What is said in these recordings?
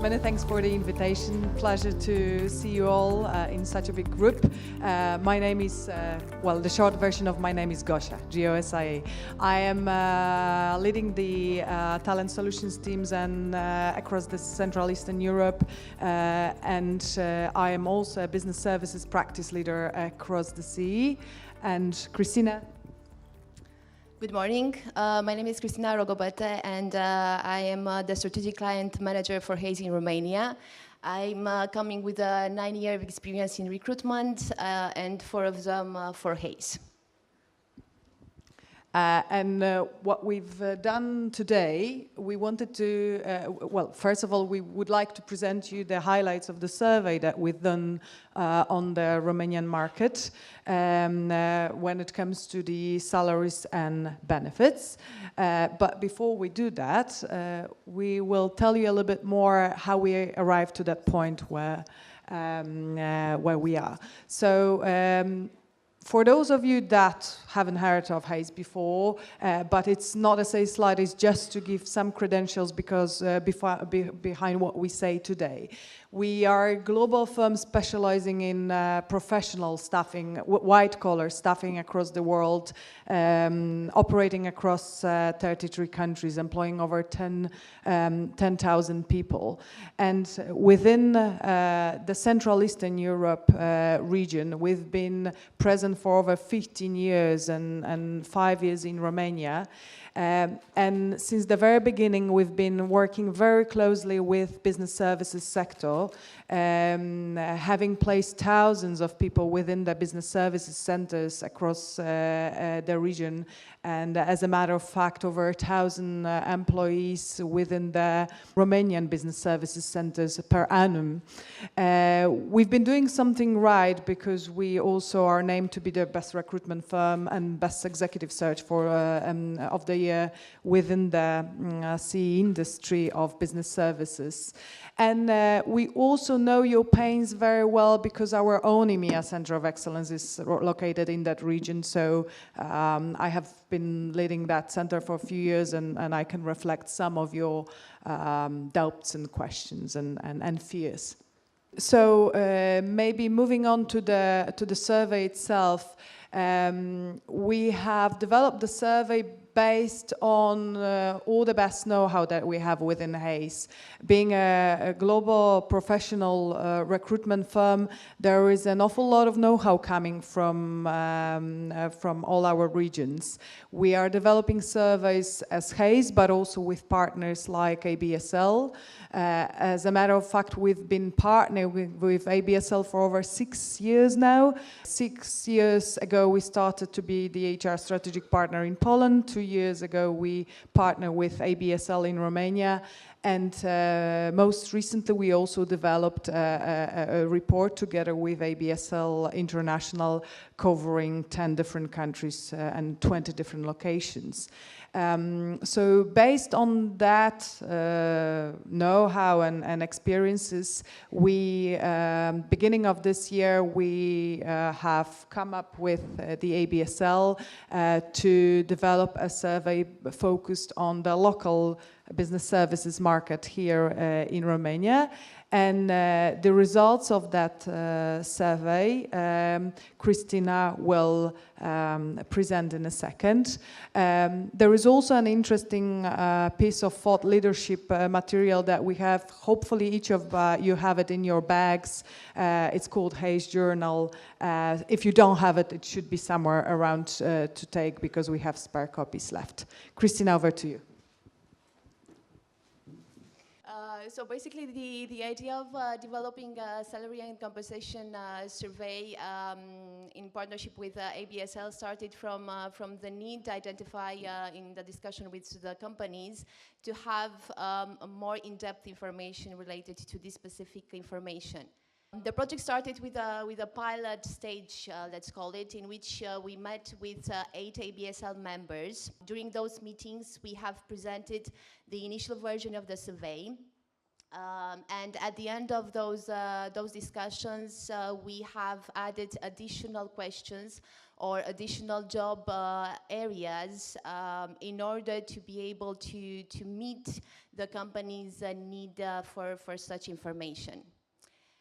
Many thanks for the invitation. Pleasure to see you all in such a big group. My name is, the short version of my name is Gosia, G-O-S-I-A. I am leading the talent solutions teams and across the Central Eastern Europe, and I am also a business services practice leader across the CE. And Cristina? Good morning. My name is Cristina Rogobete, and I am the strategic client manager for HAYS in Romania. I'm coming with 9 years of experience in recruitment, and 4 of them for HAYS. What we've done today, we wanted to, first of all, we would like to present you the highlights of the survey that we've done on the Romanian market when it comes to the salaries and benefits. But before we do that, we will tell you a little bit more how we arrived to that point where we are. So, for those of you that haven't heard of HAYS before, but it's not a sales slide, it's just to give some credentials because behind what we say today. We are a global firm specializing in professional staffing, white-collar staffing across the world, operating across 33 countries, employing over 10,000 people. And within the Central Eastern Europe region, we've been present for over 15 years and 5 years in Romania. And since the very beginning, we've been working very closely with business services sector, having placed thousands of people within the business services centers across the region. And as a matter of fact, over 1,000 employees within the Romanian business services centers per annum. We've been doing something right because we also are named to be the best recruitment firm and best executive search for of the year within the CE industry of business services. And we also know your pains very well because our own EMEA Center of Excellence is located in that region. So I have been leading that center for a few years, and I can reflect some of your doubts and questions and fears. So maybe moving on to the survey itself, we have developed the survey based on all the best know-how that we have within HAYS. Being a global professional recruitment firm, there is an awful lot of know-how coming from all our regions. We are developing surveys as HAYS, but also with partners like ABSL. As a matter of fact, we've been partnering with ABSL for over 6 years now. 6 years ago, we started to be the HR strategic partner in Poland. 2 years ago, we partnered with ABSL in Romania. And most recently, we also developed a report together with ABSL International covering 10 different countries and 20 different locations. So based on that know-how and experiences, we, beginning of this year, we have come up with the ABSL to develop a survey focused on the local business services market here in Romania. And the results of that survey, Cristina will present in a second. There is also an interesting piece of thought leadership material that we have. Hopefully each of you have it in your bags. It's called HAYS Journal. If you don't have it, it should be somewhere around to take because we have spare copies left. Cristina, over to you. So basically, the idea of developing a salary and compensation survey in partnership with ABSL started from the need to identify in the discussion with the companies to have more in-depth information related to this specific information. The project started with a pilot stage, let's call it, in which we met with 8 ABSL members. During those meetings, we have presented the initial version of the survey. And at the end of those discussions, we have added additional questions or additional job areas in order to be able to meet the company's need for such information.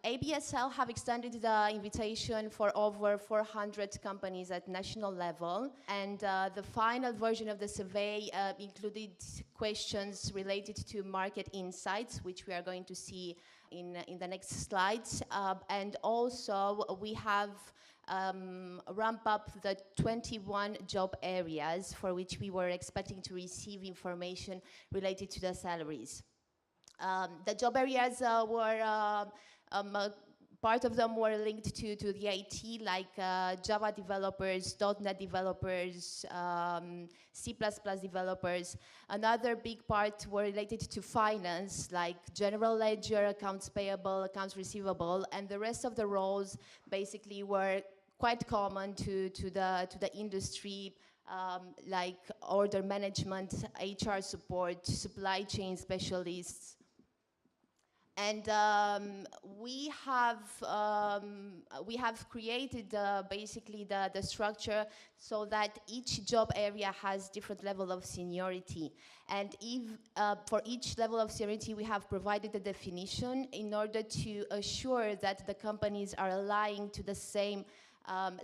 ABSL have extended the invitation for over 400 companies at national level, and the final version of the survey included questions related to market insights, which we are going to see in the next slides, and also we have ramped up the 21 job areas for which we were expecting to receive information related to the salaries. The job areas were part of them were linked to the IT, like Java developers, .NET developers, C++ developers. Another big part were related to finance, like general ledger, accounts payable, accounts receivable, and the rest of the roles basically were quite common to the industry, like order management, HR support, supply chain specialists. And we have created basically the structure so that each job area has different level of seniority. And if, for each level of seniority, we have provided a definition in order to assure that the companies are aligning to the same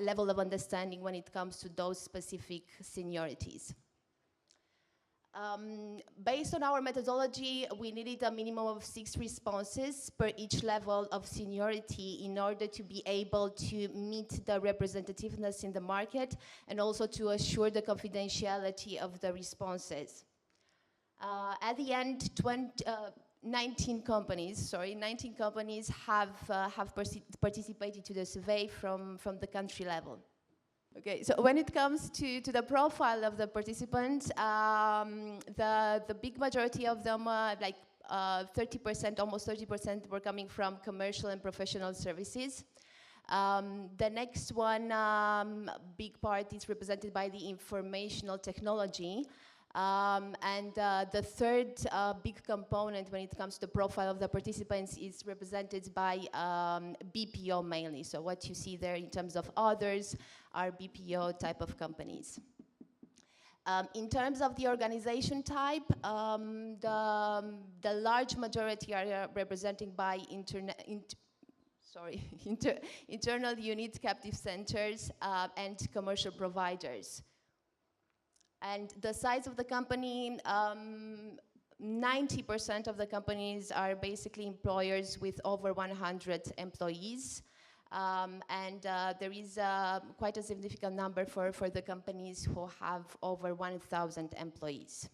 level of understanding when it comes to those specific seniorities. Based on our methodology, we needed a minimum of 6 responses per each level of seniority in order to be able to meet the representativeness in the market and also to assure the confidentiality of the responses. At the end, 19 companies have participated to the survey from the country level. Okay, so when it comes to the profile of the participants, the big majority of them, like 30%, almost 30% were coming from commercial and professional services. The next one, big part is represented by the informational technology. And the third big component when it comes to the profile of the participants is represented by BPO mainly. So what you see there in terms of others are BPO type of companies. In terms of the organization type, the large majority are represented by internal unit captive centers and commercial providers. And the size of the company, 90% of the companies are basically employers with over 100 employees. And there is quite a significant number for the companies who have over 1,000 employees.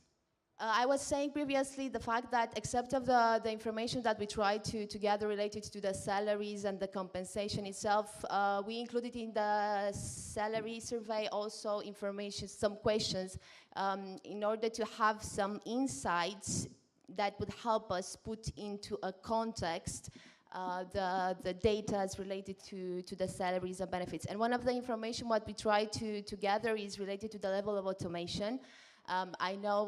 I was saying previously the fact that except of the information that we tried to gather related to the salaries and the compensation itself, we included in the salary survey also information, some questions, in order to have some insights that would help us put into a context the data related to the salaries and benefits. And one of the information what we tried to gather is related to the level of automation. I know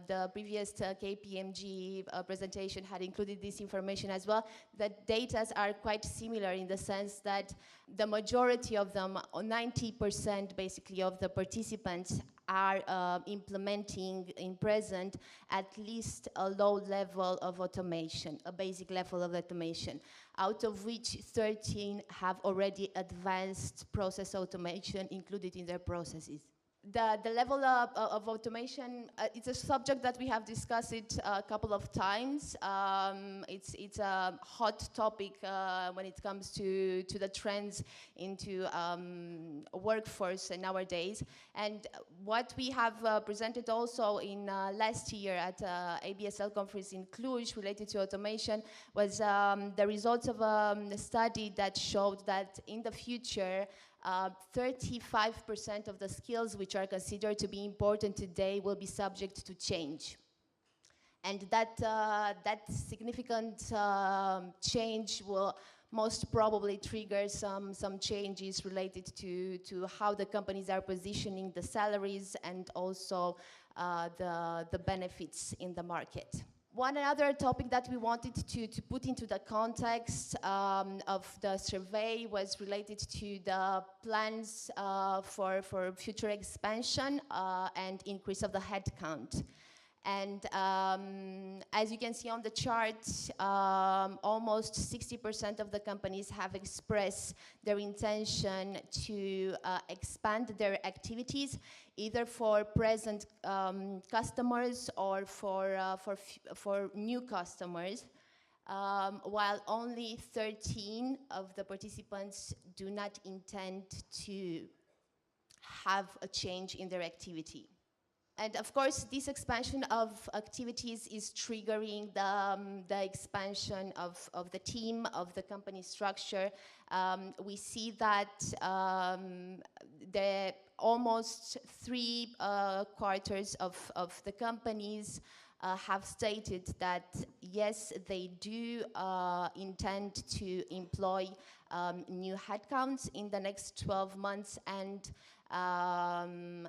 the previous KPMG presentation had included this information as well. The data are quite similar in the sense that the majority of them, 90% basically of the participants are implementing in present at least a low level of automation, a basic level of automation, out of which 13 have already advanced process automation included in their processes. The level of automation, it's a subject that we have discussed it a couple of times. It's a hot topic when it comes to the trends into workforce nowadays. And what we have presented also in last year at ABSL conference in Cluj related to automation was the results of a study that showed that in the future, 35% of the skills which are considered to be important today will be subject to change. And that significant change will most probably trigger some changes related to how the companies are positioning the salaries and also the benefits in the market. One other topic that we wanted to put into the context of the survey was related to the plans for future expansion and increase of the headcount. And as you can see on the chart, almost 60% of the companies have expressed their intention to expand their activities, either for present customers or for new customers, while only 13 of the participants do not intend to have a change in their activity. And of course, this expansion of activities is triggering the expansion of the team, of the company structure. We see that the almost 3/4 of the companies have stated that, yes, they do intend to employ new headcounts in the next 12 months, and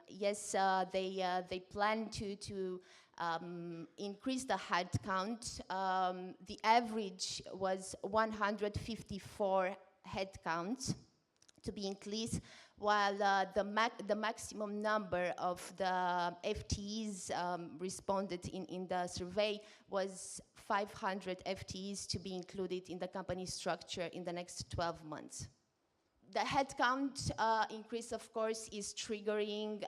yes, they plan to increase the headcount. The average was 154 headcounts to be increased, while the maximum number of the FTEs responded in the survey was 500 FTEs to be included in the company structure in the next 12 months. The headcount increase, of course, is triggering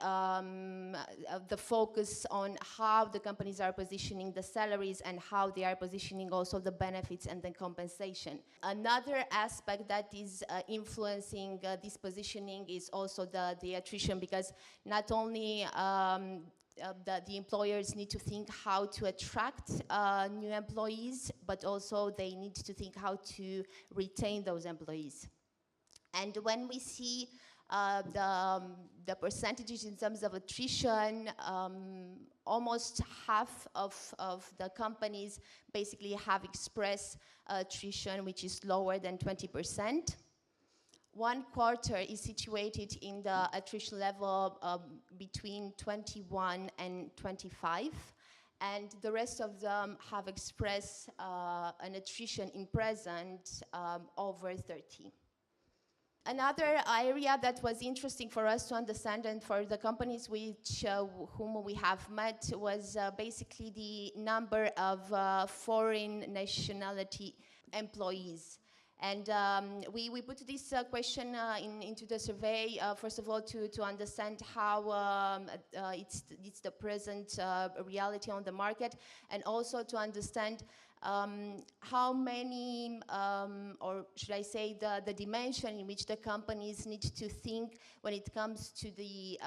the focus on how the companies are positioning the salaries and how they are positioning also the benefits and the compensation. Another aspect that is influencing this positioning is also the attrition, because not only the employers need to think how to attract new employees, but also they need to think how to retain those employees. And when we see the percentages in terms of attrition, almost half of the companies basically have expressed attrition which is lower than 20%. 1/4 is situated in the attrition level between 21 and 25. And the rest of them have expressed an attrition in present over 30. Another area that was interesting for us to understand, and for the companies which whom we have met, was basically the number of foreign nationality employees. And we put this question into the survey, first of all, to understand how it's the present reality on the market, and also to understand how many, or should I say, the dimension in which the companies need to think when it comes to the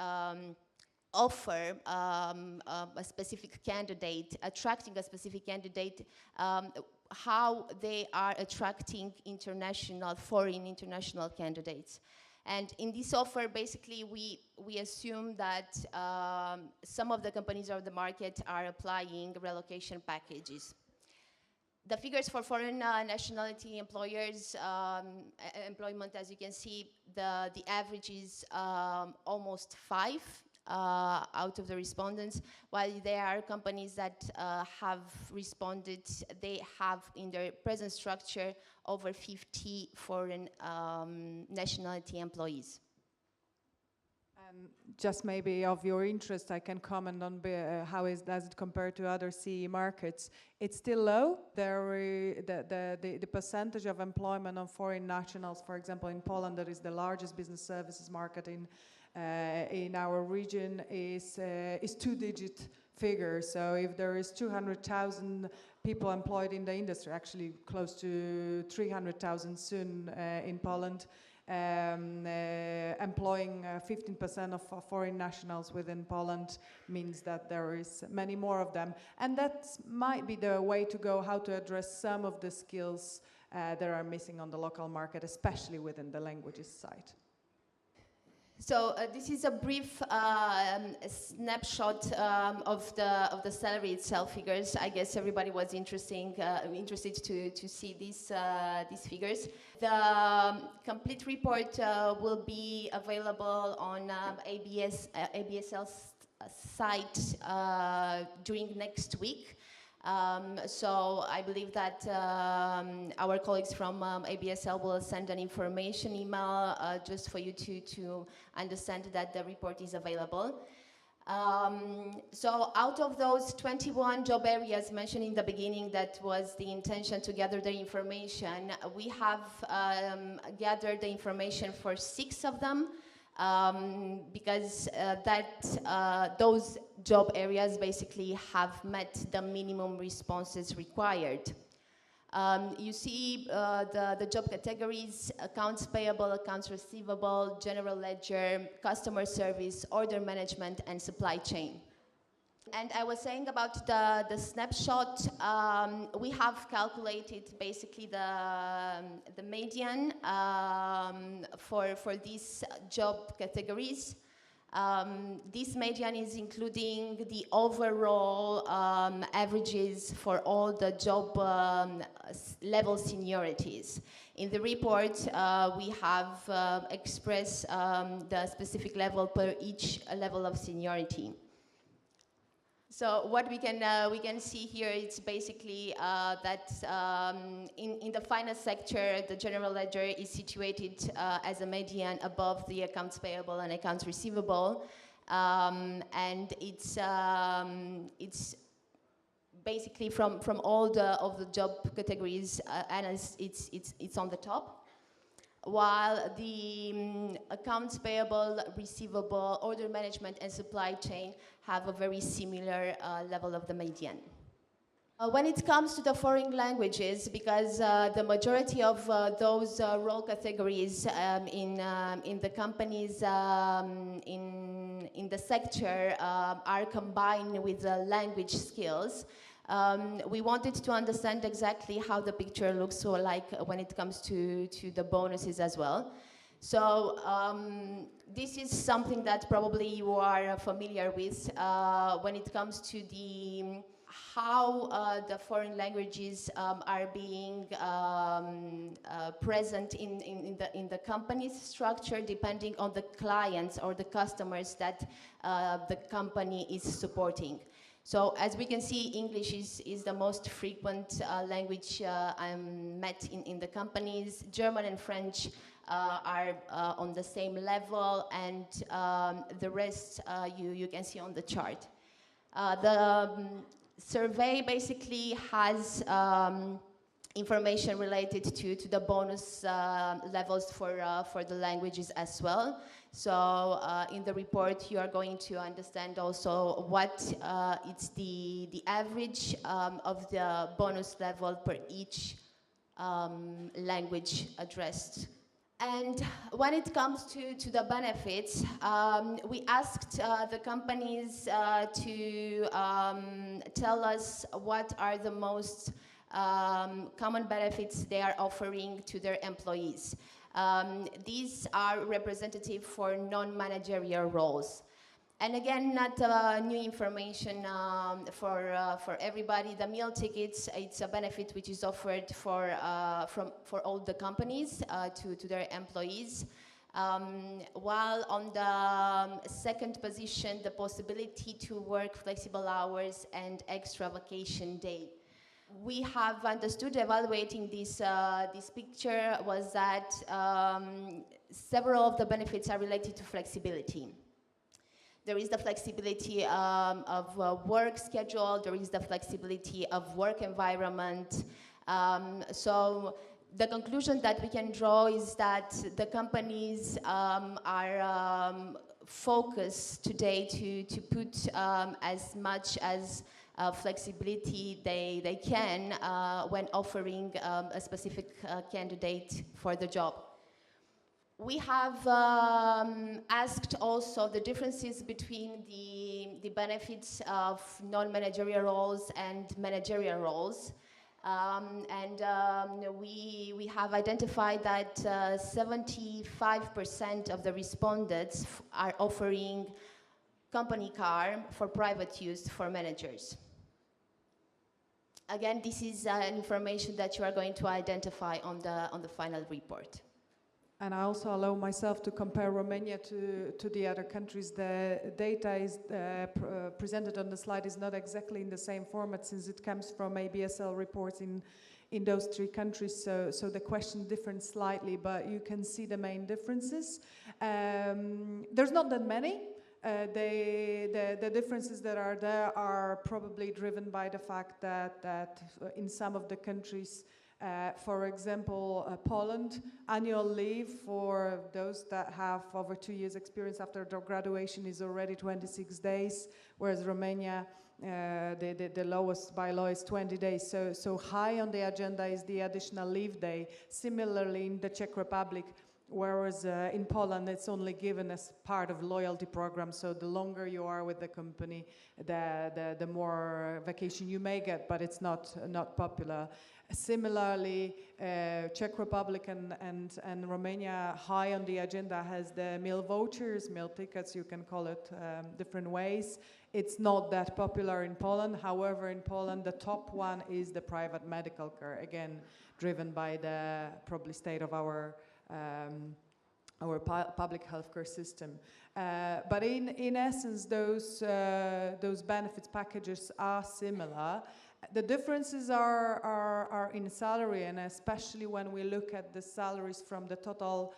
offer a specific candidate, attracting a specific candidate, how they are attracting foreign international candidates. And in this offer, basically, we assume that some of the companies of the market are applying relocation packages. The figures for foreign nationality employers employment, as you can see, the average is almost 5 out of the respondents, while there are companies that have responded, they have in their present structure over 50 foreign nationality employees. Just maybe of your interest, I can comment on how does it compare to other CE markets. It's still low. The percentage of employment of foreign nationals, for example, in Poland, that is the largest business services market in our region, is 2-digit figure. So if there is 200,000 people employed in the industry, actually close to 300,000 soon in Poland, employing 15% of foreign nationals within Poland means that there is many more of them. And that might be the way to go, how to address some of the skills that are missing on the local market, especially within the languages side. So this is a brief snapshot of the salary itself figures. I guess everybody was interested to see these figures. The complete report will be available on ABSL's site during next week. So I believe that our colleagues from ABSL will send an information email just for you to understand that the report is available. So out of those 21 job areas mentioned in the beginning, that was the intention to gather the information, we have gathered the information for 6 of them, because those job areas basically have met the minimum responses required. You see the job categories: accounts payable, accounts receivable, general ledger, customer service, order management, and supply chain. And I was saying about the snapshot, we have calculated basically the median for these job categories. This median is including the overall averages for all the job level seniorities. In the report, we have expressed the specific level per each level of seniority. So what we can see here is basically that in the finance sector, the general ledger is situated as a median above the accounts payable and accounts receivable, and it's basically from all the job categories, and it's on the top. While the accounts payable, receivable, order management, and supply chain have a very similar level of the median. When it comes to the foreign languages, because the majority of those role categories in the companies in the sector are combined with language skills, we wanted to understand exactly how the picture looks like when it comes to the bonuses as well. So this is something that probably you are familiar with when it comes to how the foreign languages are being present in the company's structure, depending on the clients or the customers that the company is supporting. So as we can see, English is the most frequent language met in the companies. German and French are on the same level, and the rest you can see on the chart. The survey basically has information related to the bonus levels for the languages as well. So in the report, you are going to understand also what it's the average of the bonus level per each language addressed. And when it comes to the benefits, we asked the companies to tell us what are the most common benefits they are offering to their employees. These are representative for non-managerial roles. And again, not new information for everybody. The meal tickets, it's a benefit which is offered for all the companies to their employees. While on the second position, the possibility to work flexible hours and extra vacation day. We have understood, evaluating this picture, was that several of the benefits are related to flexibility. There is the flexibility of work schedule, there is the flexibility of work environment. So the conclusion that we can draw is that the companies are focused today to put as much as flexibility they can when offering a specific candidate for the job. We have asked also the differences between the benefits of non-managerial roles and managerial roles. We have identified that 75% of the respondents are offering company car for private use for managers. Again, this is information that you are going to identify on the final report. And I also allow myself to compare Romania to the other countries. The data is presented on the slide is not exactly in the same format since it comes from ABSL reports in those three countries, so the question differs slightly, but you can see the main differences. There's not that many. The differences that are there are probably driven by the fact that in some of the countries, for example, Poland, annual leave for those that have over 2 years experience after their graduation is already 26 days, whereas Romania, the lowest by law is 20 days. So high on the agenda is the additional leave day. Similarly, in the Czech Republic, whereas in Poland it's only given as part of loyalty program, so the longer you are with the company, the more vacation you may get, but it's not popular. Similarly, Czech Republic and Romania, high on the agenda has the meal vouchers, meal tickets, you can call it different ways. It's not that popular in Poland. However, in Poland, the top one is the private medical care, again, driven by the probably state of our public healthcare system. But in essence, those benefits packages are similar. The differences are in salary, and especially when we look at the salaries from the total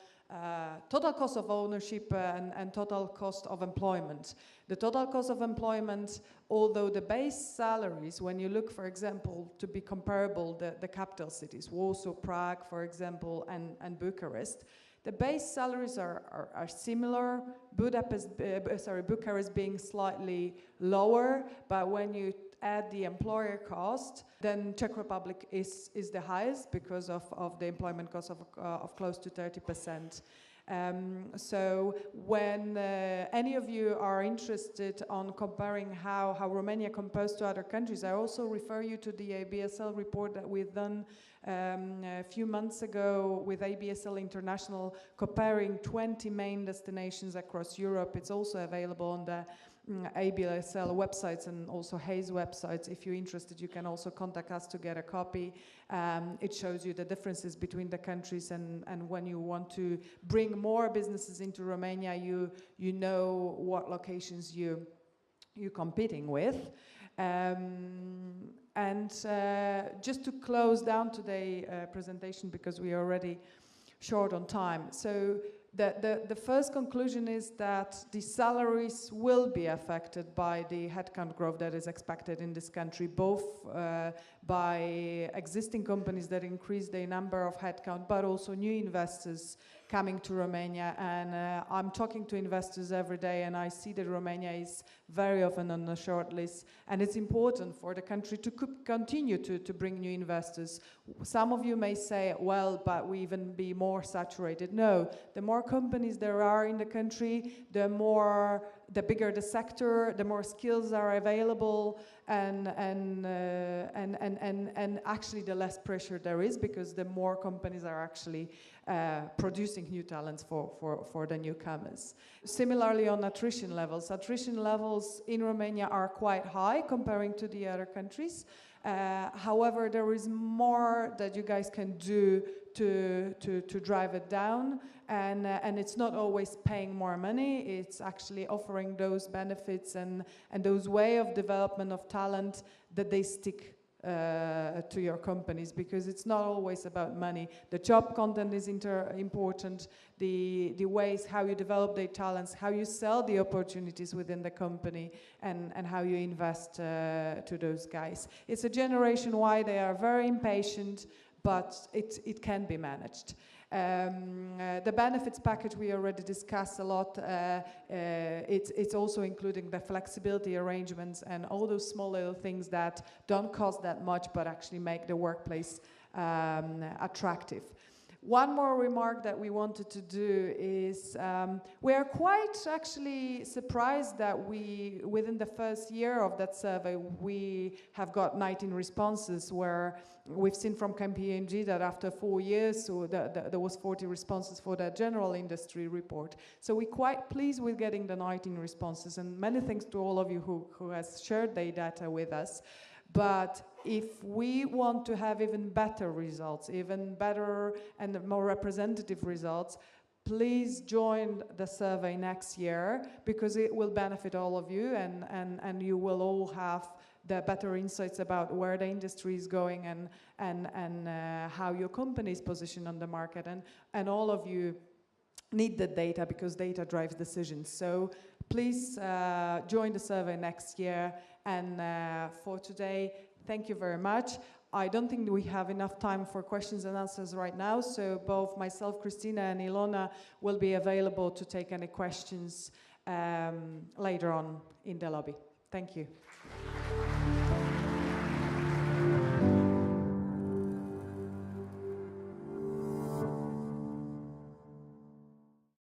cost of ownership and total cost of employment. The total cost of employment, although the base salaries, when you look, for example, to be comparable, the capital cities, Warsaw, Prague, for example, and Bucharest, the base salaries are similar, Bucharest being slightly lower, but when you add the employer cost, then Czech Republic is the highest because of the employment cost of close to 30%. So when any of you are interested on comparing how Romania compares to other countries, I also refer you to the ABSL report that we've done a few months ago with ABSL International, comparing 20 main destinations across Europe. It's also available on the ABSL websites and also HAYS websites. If you're interested, you can also contact us to get a copy. It shows you the differences between the countries, and when you want to bring more businesses into Romania, you know what locations you're competing with. Just to close down today's presentation, because we are already short on time. So the first conclusion is that the salaries will be affected by the headcount growth that is expected in this country, both by existing companies that increase their number of headcount, but also new investors coming to Romania. And I'm talking to investors every day, and I see that Romania is very often on the short list, and it's important for the country to continue to bring new investors. Some of you may say, well, but we even be more saturated. No, the more companies there are in the country, the bigger the sector, the more skills are available, and actually the less pressure there is, because the more companies are actually producing new talents for the newcomers. Similarly, on attrition levels in Romania are quite high comparing to the other countries. However, there is more that you guys can do to drive it down, and it's not always paying more money. It's actually offering those benefits and those way of development of talent that they stick to your companies, because it's not always about money. The job content is important, the ways how you develop their talents, how you sell the opportunities within the company, and how you invest to those guys. It's a generation Y, they are very impatient, but it can be managed. The benefits package we already discussed a lot. It's also including the flexibility arrangements and all those small little things that don't cost that much but actually make the workplace attractive. One more remark that we wanted to do is we are quite actually surprised that within the first year of that survey, we have got 19 responses, where we've seen from KPMG that after 4 years, so there was 40 responses for the general industry report. So we're quite pleased with getting the 19 responses, and many thanks to all of you who has shared their data with us. But if we want to have even better results, even better and more representative results, please join the survey next year, because it will benefit all of you, and you will all have the better insights about where the industry is going and how your company is positioned on the market. And all of you need the data, because data drives decisions. So please join the survey next year. And for today, thank you very much. I don't think we have enough time for questions and answers right now, so both myself, Cristina, and Ilona will be available to take any questions later on in the lobby. Thank you.